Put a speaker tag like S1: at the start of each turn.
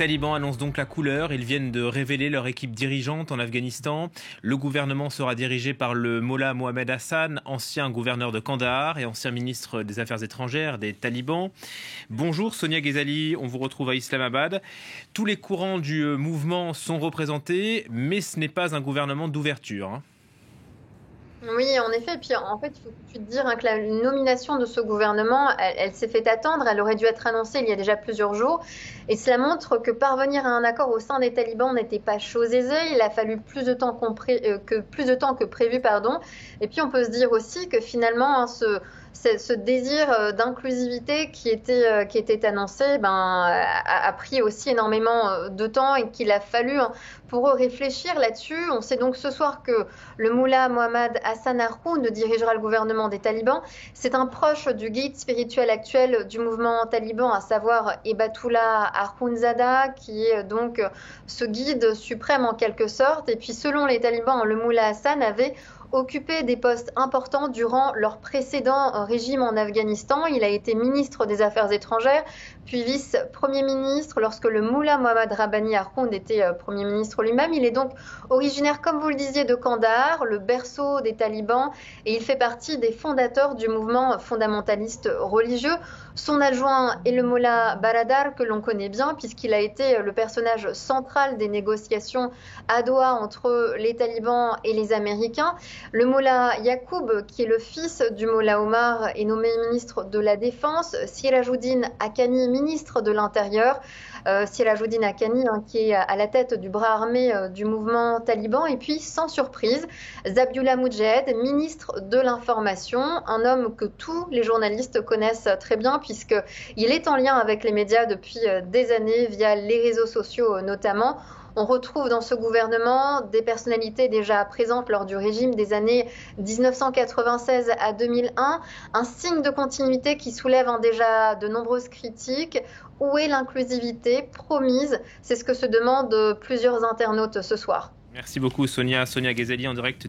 S1: talibans annoncent donc la couleur. Ils viennent de révéler leur équipe dirigeante en Afghanistan. Le gouvernement sera dirigé par le Mollah Mohamed Hassan, ancien gouverneur de Kandahar et ancien ministre des Affaires étrangères des talibans. Bonjour Sonia Ghezali, on vous retrouve à Islamabad. Tous les courants du mouvement sont représentés, mais ce n'est pas un gouvernement d'ouverture.
S2: Oui, en effet. Et puis, en fait, il faut tout de suite dire que la nomination de ce gouvernement, elle s'est fait attendre. Elle aurait dû être annoncée il y a déjà plusieurs jours. Et cela montre que parvenir à un accord au sein des talibans n'était pas chose aisée. Il a fallu plus de temps que prévu, pardon. Et puis, on peut se dire aussi que finalement, ce désir d'inclusivité qui était annoncé, a pris aussi énormément de temps et qu'il a fallu pour eux réfléchir là-dessus. On sait donc ce soir que le Mullah Mohammad Hassan Arkoun dirigera le gouvernement des talibans. C'est un proche du guide spirituel actuel du mouvement taliban, à savoir Ebatullah Akhundzada, qui est donc ce guide suprême en quelque sorte. Et puis selon les talibans, le Mullah Hassan avait occupé des postes importants durant leur précédent régime en Afghanistan. Il a été ministre des Affaires étrangères, puis vice-premier ministre lorsque le Mullah Mohammad Rabbani Arkoun était premier ministre lui-même. Il est donc originaire, comme vous le disiez, de Kandahar, le berceau des talibans, et il fait partie des fondateurs du mouvement fondamentaliste religieux. Son adjoint est le Mollah Baradar, que l'on connaît bien, puisqu'il a été le personnage central des négociations à Doha entre les talibans et les Américains. Le Mollah Yacoub, qui est le fils du Mollah Omar, est nommé ministre de la Défense. Sirajuddin Haqqani, ministre de l'Intérieur. Sirajuddin Haqqani, qui est à la tête du bras armé du mouvement taliban. Et puis, sans surprise, Zabiullah Mujahid, ministre de l'Information, un homme que tous les journalistes connaissent très bien puisqu'il est en lien avec les médias depuis des années via les réseaux sociaux notamment. On retrouve dans ce gouvernement des personnalités déjà présentes lors du régime des années 1996 à 2001, un signe de continuité qui soulève déjà de nombreuses critiques. Où est l'inclusivité promise? C'est ce que se demandent plusieurs internautes ce soir.
S1: Merci beaucoup Sonia Ghezali en direct